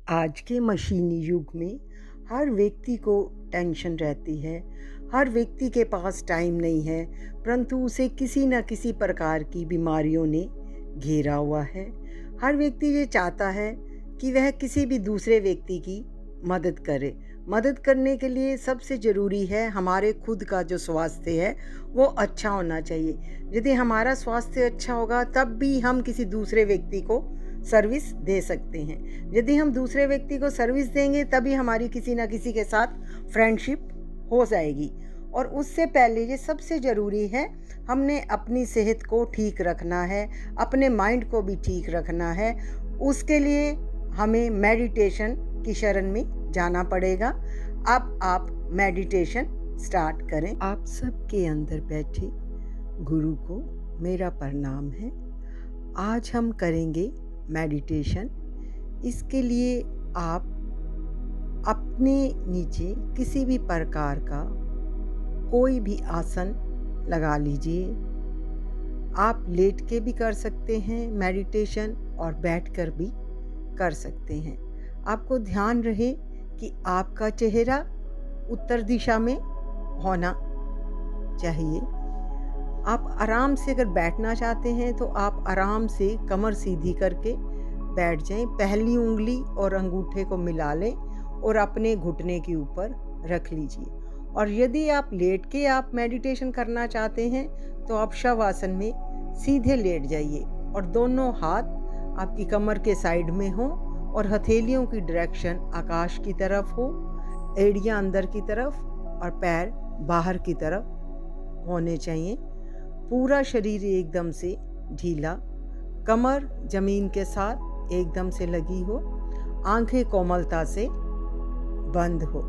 आज के मशीनी युग में हर व्यक्ति को टेंशन रहती है। हर व्यक्ति के पास टाइम नहीं है, परंतु उसे किसी न किसी प्रकार की बीमारियों ने घेरा हुआ है। हर व्यक्ति ये चाहता है कि वह किसी भी दूसरे व्यक्ति की मदद करे। मदद करने के लिए सबसे ज़रूरी है हमारे खुद का जो स्वास्थ्य है वो अच्छा होना चाहिए। यदि हमारा स्वास्थ्य अच्छा होगा तब भी हम किसी दूसरे व्यक्ति को सर्विस दे सकते हैं। यदि हम दूसरे व्यक्ति को सर्विस देंगे तभी हमारी किसी न किसी के साथ फ्रेंडशिप हो जाएगी। और उससे पहले ये सबसे ज़रूरी है, हमने अपनी सेहत को ठीक रखना है, अपने माइंड को भी ठीक रखना है। उसके लिए हमें मेडिटेशन की शरण में जाना पड़ेगा। अब आप मेडिटेशन स्टार्ट करें। आप सबके अंदर बैठे गुरु को मेरा प्रणाम है। आज हम करेंगे मेडिटेशन। इसके लिए आप अपने नीचे किसी भी प्रकार का कोई भी आसन लगा लीजिए। आप लेट के भी कर सकते हैं मेडिटेशन और बैठकर भी कर सकते हैं। आपको ध्यान रहे कि आपका चेहरा उत्तर दिशा में होना चाहिए। आप आराम से अगर बैठना चाहते हैं तो आप आराम से कमर सीधी करके बैठ जाएं। पहली उंगली और अंगूठे को मिला लें और अपने घुटने के ऊपर रख लीजिए। और यदि आप लेट के आप मेडिटेशन करना चाहते हैं तो आप शवासन में सीधे लेट जाइए और दोनों हाथ आपकी कमर के साइड में हो और हथेलियों की डायरेक्शन आकाश की तरफ हो, एड़ियाँ अंदर की तरफ और पैर बाहर की तरफ होने चाहिए। पूरा शरीर एकदम से ढीला, कमर जमीन के साथ एकदम से लगी हो, आंखें कोमलता से बंद हो।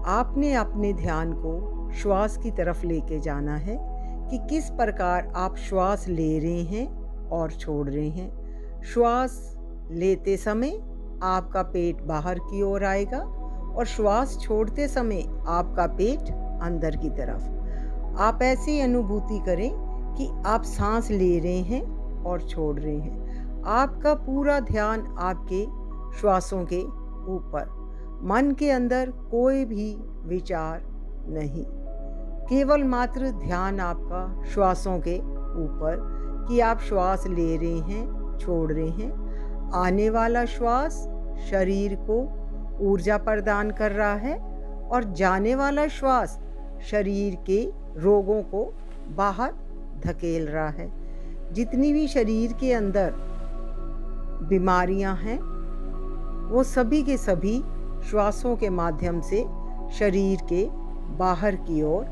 आपने अपने ध्यान को श्वास की तरफ लेके जाना है कि किस प्रकार आप श्वास ले रहे हैं और छोड़ रहे हैं। श्वास लेते समय आपका पेट बाहर की ओर आएगा और श्वास छोड़ते समय आपका पेट अंदर की तरफ। आप ऐसी अनुभूति करें कि आप सांस ले रहे हैं और छोड़ रहे हैं। आपका पूरा ध्यान आपके श्वासों के ऊपर, मन के अंदर कोई भी विचार नहीं, केवल मात्र ध्यान आपका श्वासों के ऊपर कि आप श्वास ले रहे हैं, छोड़ रहे हैं। आने वाला श्वास शरीर को ऊर्जा प्रदान कर रहा है और जाने वाला श्वास शरीर के रोगों को बाहर धकेल रहा है। जितनी भी शरीर के अंदर बीमारियां हैं वो सभी के सभी श्वासों के माध्यम से शरीर के बाहर की ओर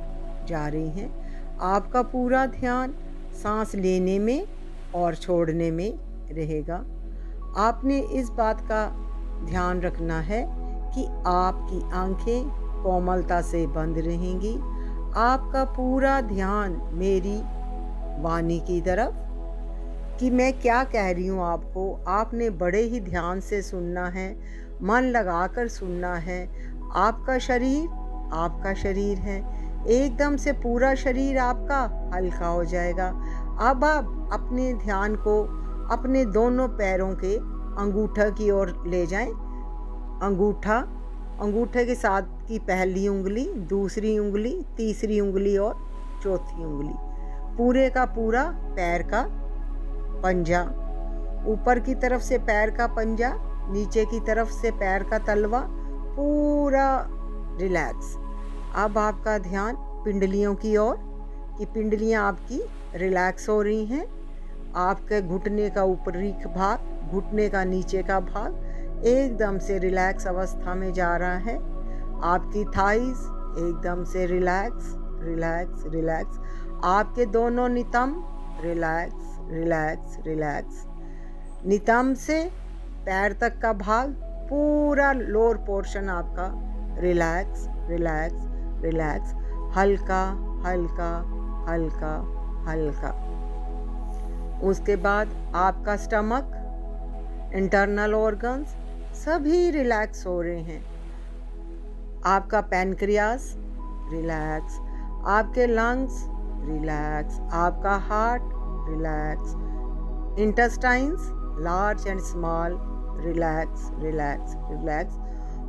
जा रही हैं। आपका पूरा ध्यान सांस लेने में और छोड़ने में रहेगा। आपने इस बात का ध्यान रखना है कि आपकी आंखें कोमलता से बंद रहेंगी। आपका पूरा ध्यान मेरी वाणी की तरफ कि मैं क्या कह रही हूँ आपने बड़े ही ध्यान से सुनना है, मन लगाकर सुनना है। आपका शरीर है, एकदम से पूरा शरीर आपका हल्का हो जाएगा। अब आप अपने ध्यान को अपने दोनों पैरों के अंगूठा की ओर ले जाएं। अंगूठे के साथ की पहली उंगली, दूसरी उंगली, तीसरी उंगली और चौथी उंगली, पूरे का पूरा पैर का पंजा, ऊपर की तरफ से पैर का पंजा, नीचे की तरफ से पैर का तलवा पूरा रिलैक्स। अब आपका ध्यान पिंडलियों की ओर कि पिंडलियां आपकी रिलैक्स हो रही हैं। आपके घुटने का ऊपरी भाग, घुटने का नीचे का भाग एकदम से रिलैक्स अवस्था में जा रहा है। आपकी थाइस एकदम से रिलैक्स रिलैक्स रिलैक्स। आपके दोनों नितंब रिलैक्स रिलैक्स रिलैक्स। नितंब से पैर तक का भाग, पूरा लोअर पोर्शन आपका रिलैक्स रिलैक्स रिलैक्स, हल्का हल्का हल्का हल्का। उसके बाद आपका स्टमक, इंटरनल ऑर्गन्स सभी रिलैक्स हो रहे हैं। आपका पैनक्रियास रिलैक्स, आपके लंग्स रिलैक्स, आपका heart relax, intestines large and small relax relax relax.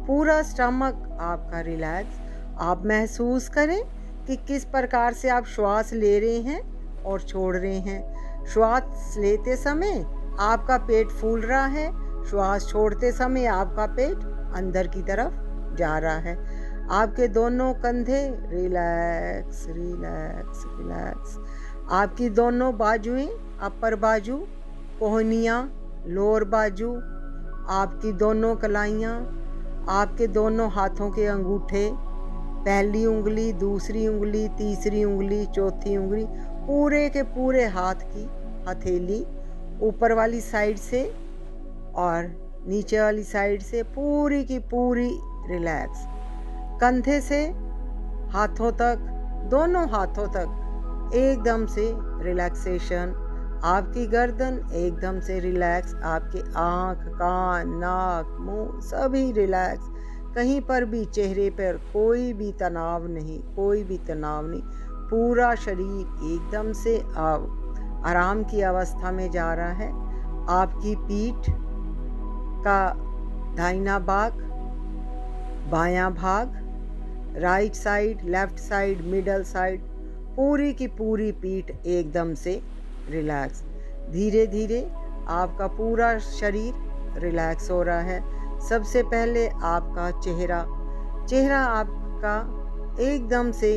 पूरा स्टमक आपका रिलैक्स। आप महसूस करें कि किस प्रकार से आप श्वास ले रहे हैं और छोड़ रहे हैं। श्वास लेते समय आपका पेट फूल रहा है, श्वास छोड़ते समय आपका पेट अंदर की तरफ जा रहा है। आपके दोनों कंधे रिलैक्स रिलैक्स रिलैक्स। आपकी दोनों बाजुएं, अपर बाजू, कोहनियाँ, लोअर बाजू, आपकी दोनों कलाइयाँ, आपके दोनों हाथों के अंगूठे, पहली उंगली, दूसरी उंगली, तीसरी उंगली, चौथी उंगली, पूरे के पूरे हाथ की हथेली ऊपर वाली साइड से और नीचे वाली साइड से पूरी की पूरी रिलैक्स। कंधे से हाथों तक, दोनों हाथों तक एकदम से रिलैक्सेशन। आपकी गर्दन एकदम से रिलैक्स। आपके आँख, कान, नाक, मुंह सभी रिलैक्स। कहीं पर भी चेहरे पर कोई भी तनाव नहीं, कोई भी तनाव नहीं। पूरा शरीर एकदम से आराम की अवस्था में जा रहा है। आपकी पीठ का दाहिना भाग, बायां भाग, right side, left side, middle side, पूरी की पूरी पीठ एकदम से रिलैक्स। धीरे धीरे आपका पूरा शरीर रिलैक्स हो रहा है। सबसे पहले आपका चेहरा आपका एकदम से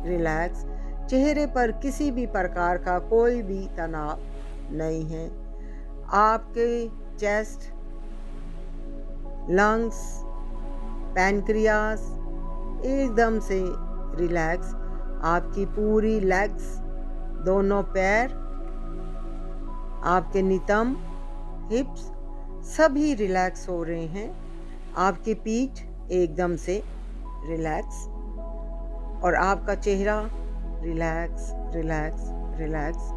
रिलैक्स। चेहरे पर किसी भी प्रकार का कोई भी तनाव नहीं है। आपके चेस्ट, लंग्स, पैनक्रियास एकदम से रिलैक्स। आपकी पूरी लेग्स, दोनों पैर, आपके नितंब, हिप्स सभी रिलैक्स हो रहे हैं। आपकी पीठ एकदम से रिलैक्स और आपका चेहरा रिलैक्स रिलैक्स रिलैक्स।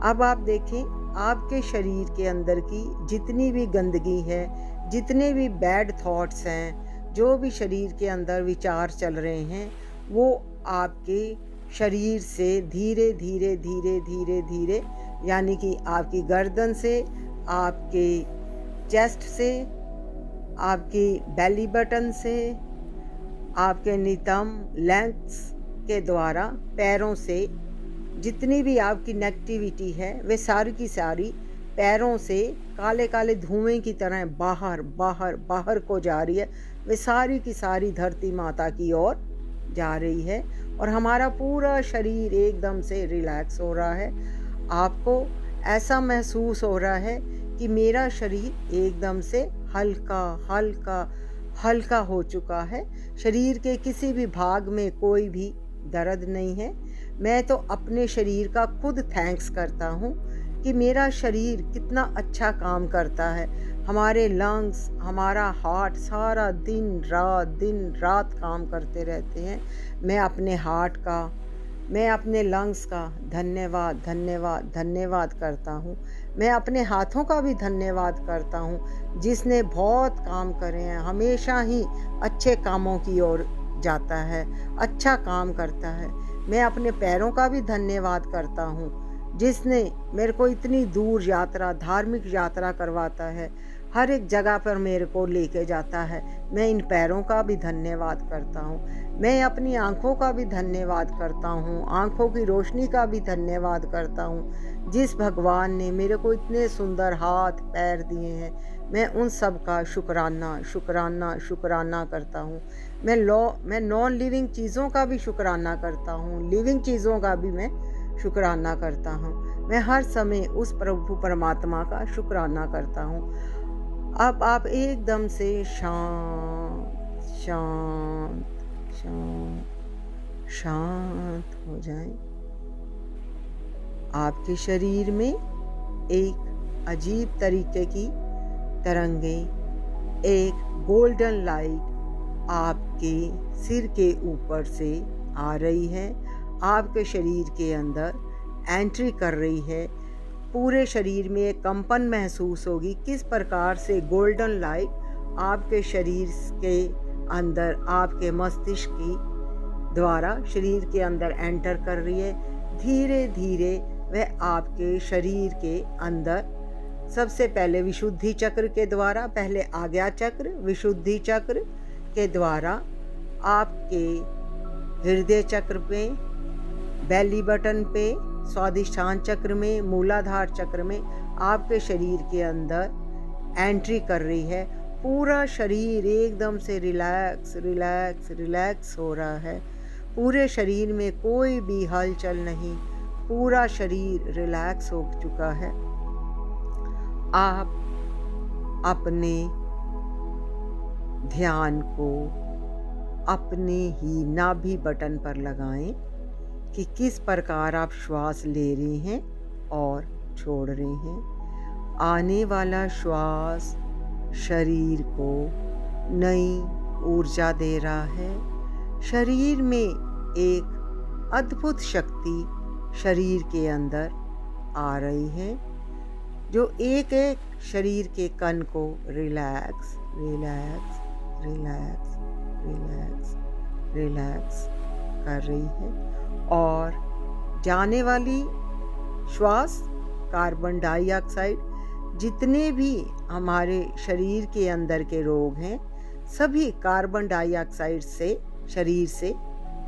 अब आप देखें, आपके शरीर के अंदर की जितनी भी गंदगी है, जितने भी बैड थॉट्स हैं, जो भी शरीर के अंदर विचार चल रहे हैं, वो आपके शरीर से धीरे धीरे धीरे धीरे धीरे, यानी कि आपकी गर्दन से, आपके चेस्ट से, आपकी बेली बटन से, आपके नितंब, लेग्स के द्वारा, पैरों से जितनी भी आपकी नेगेटिविटी है वे सारी की सारी पैरों से काले काले धुएं की तरह बाहर बाहर बाहर को जा रही है। वे सारी की सारी धरती माता की ओर जा रही है और हमारा पूरा शरीर एकदम से रिलैक्स हो रहा है। आपको ऐसा महसूस हो रहा है कि मेरा शरीर एकदम से हल्का हल्का हल्का हो चुका है। शरीर के किसी भी भाग में कोई भी दर्द नहीं है। मैं तो अपने शरीर का खुद थैंक्स करता हूँ कि मेरा शरीर कितना अच्छा काम करता है। हमारे लंग्स, हमारा हार्ट सारा दिन रात काम करते रहते हैं। मैं अपने हार्ट का, मैं अपने लंग्स का धन्यवाद धन्यवाद धन्यवाद करता हूँ। मैं अपने हाथों का भी धन्यवाद करता हूँ, जिसने बहुत काम करे हैं, हमेशा ही अच्छे कामों की ओर जाता है, अच्छा काम करता है। मैं अपने पैरों का भी धन्यवाद करता हूँ, जिसने मेरे को इतनी दूर यात्रा, धार्मिक यात्रा करवाता है, हर एक जगह पर मेरे को लेके जाता है। मैं इन पैरों का भी धन्यवाद करता हूँ। मैं अपनी आँखों का भी धन्यवाद करता हूँ, आँखों की रोशनी का भी धन्यवाद करता हूँ। जिस भगवान ने मेरे को इतने सुंदर हाथ पैर दिए हैं, मैं उन सब का शुक्राना शुक्राना शुक्राना करता हूँ। मैं नॉन लिविंग चीज़ों का भी शुक्राना करता हूँ, लिविंग चीज़ों का भी मैं शुक्राना करता हूँ। मैं हर समय उस प्रभु परमात्मा का शुक्राना करता हूँ। अब आप एकदम से शांत शांत शांत शांत हो जाएं। आपके शरीर में एक अजीब तरीके की तरंगें, एक गोल्डन लाइट आपके सिर के ऊपर से आ रही है, आपके शरीर के अंदर एंट्री कर रही है। पूरे शरीर में एक कंपन महसूस होगी। किस प्रकार से गोल्डन लाइट आपके शरीर के अंदर, आपके मस्तिष्क की द्वारा शरीर के अंदर एंटर कर रही है। धीरे धीरे वह आपके शरीर के अंदर सबसे पहले विशुद्धि चक्र के द्वारा, पहले आज्ञा चक्र, विशुद्धि चक्र के द्वारा आपके हृदय चक्र पे, बेली बटन पे, स्वादिष्ठान चक्र में, मूलाधार चक्र में आपके शरीर के अंदर एंट्री कर रही है। पूरा शरीर एकदम से रिलैक्स रिलैक्स रिलैक्स हो रहा है। पूरे शरीर में कोई भी हलचल नहीं, पूरा शरीर रिलैक्स हो चुका है। आप अपने ध्यान को अपने ही नाभि बटन पर लगाएं कि किस प्रकार आप श्वास ले रहे हैं और छोड़ रहे हैं। आने वाला श्वास शरीर को नई ऊर्जा दे रहा है। शरीर में एक अद्भुत शक्ति शरीर के अंदर आ रही है, जो एक एक शरीर के कण को relax relax relax relax relax कर रही है। और जाने वाली श्वास कार्बन डाइऑक्साइड, जितने भी हमारे शरीर के अंदर के रोग हैं, सभी कार्बन डाइऑक्साइड से शरीर से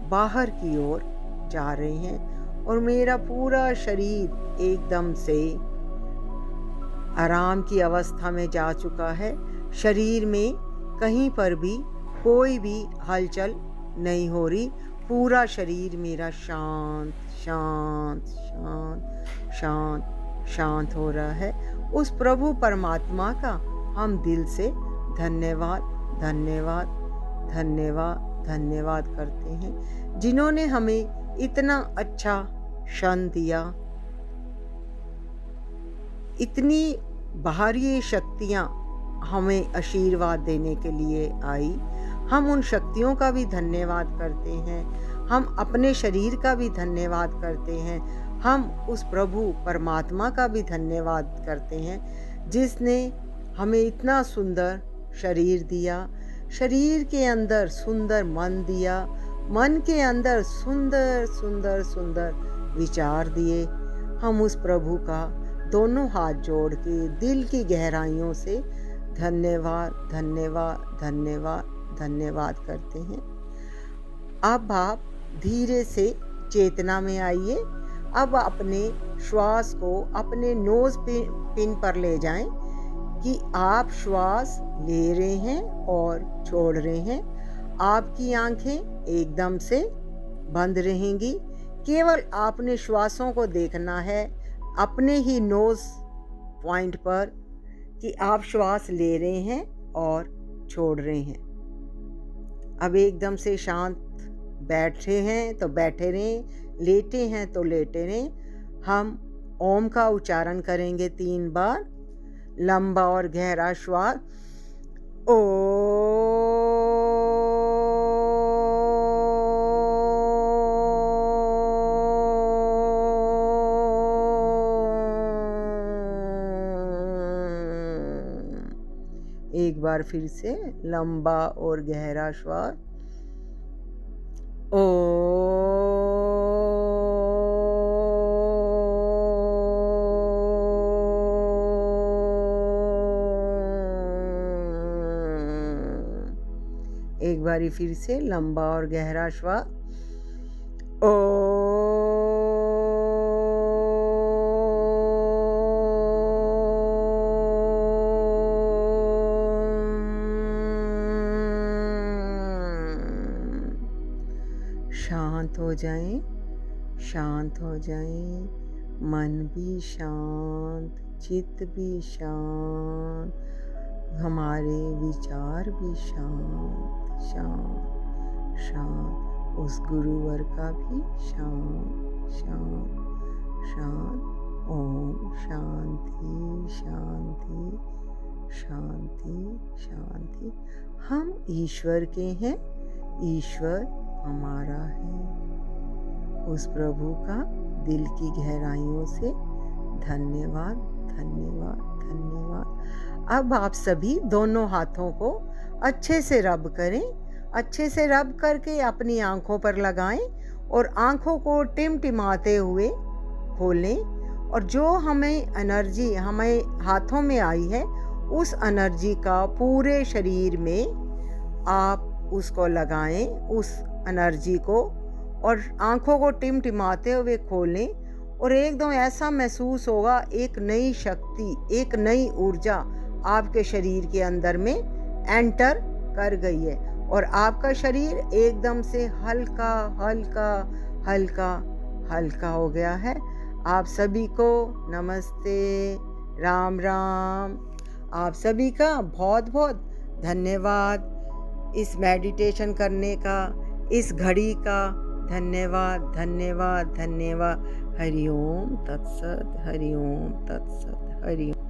बाहर की ओर जा रहे हैं। और मेरा पूरा शरीर एकदम से आराम की अवस्था में जा चुका है। शरीर में कहीं पर भी कोई भी हलचल नहीं हो रही। पूरा शरीर मेरा शांत शांत शांत शांत शांत हो रहा है। उस प्रभु परमात्मा का हम दिल से धन्यवाद धन्यवाद धन्यवाद धन्यवाद करते हैं, जिन्होंने हमें इतना अच्छा क्षण दिया। इतनी बाहरी शक्तियाँ हमें आशीर्वाद देने के लिए आई। हम उन शक्तियों का भी धन्यवाद करते हैं। हम अपने शरीर का भी धन्यवाद करते हैं। हम उस प्रभु परमात्मा का भी धन्यवाद करते हैं, जिसने हमें इतना सुंदर शरीर दिया, शरीर के अंदर सुंदर मन दिया, मन के अंदर सुंदर सुंदर सुंदर विचार दिए। हम उस प्रभु का दोनों हाथ जोड़ के दिल की गहराइयों से धन्यवाद धन्यवाद धन्यवाद धन्यवाद करते हैं। अब आप धीरे से चेतना में आइए। अब अपने श्वास को अपने नोज पिन पर ले जाएं कि आप श्वास ले रहे हैं और छोड़ रहे हैं। आपकी आंखें एकदम से बंद रहेंगी। केवल आपने श्वासों को देखना है अपने ही नोज पॉइंट पर कि आप श्वास ले रहे हैं और छोड़ रहे हैं। अब एकदम से शांत बैठे हैं तो बैठे रहें, लेटे हैं तो लेटे रहें। हम ओम का उच्चारण करेंगे 3 बार। लंबा और गहरा श्वास ओ। एक बार फिर से लंबा और गहरा श्वास ओ। एक बारी फिर से लंबा और गहरा श्वास ओ। शांत हो जाएं, शांत हो जाएं। मन भी शांत, चित्त भी शांत, हमारे विचार भी शांत शांत शांत। उस गुरुवर का भी शांत शांत शांत। ओम शांति शांति शांति शांति। हम ईश्वर के हैं, ईश्वर हमारा है। उस प्रभु का दिल की गहराइयों से धन्यवाद धन्यवाद धन्यवाद। अब आप सभी दोनों हाथों को अच्छे से रब करें। अच्छे से रब करके अपनी आंखों पर लगाएं और आंखों को टिमटिमाते हुए खोलें और जो हमें एनर्जी हमें हाथों में आई है, उस एनर्जी का पूरे शरीर में आप उसको लगाएं, उस एनर्जी को, और आंखों को टिमटिमाते हुए खोलें और एकदम ऐसा महसूस होगा एक नई शक्ति, एक नई ऊर्जा आपके शरीर के अंदर में एंटर कर गई है और आपका शरीर एकदम से हल्का हल्का हल्का हल्का हो गया है। आप सभी को नमस्ते, राम राम। आप सभी का बहुत बहुत धन्यवाद इस मेडिटेशन करने का, इस घड़ी का। धन्यवाद धन्यवाद धन्यवाद। हरि ओम तत्सत, हरि ओम तत्सत, हरि ओम।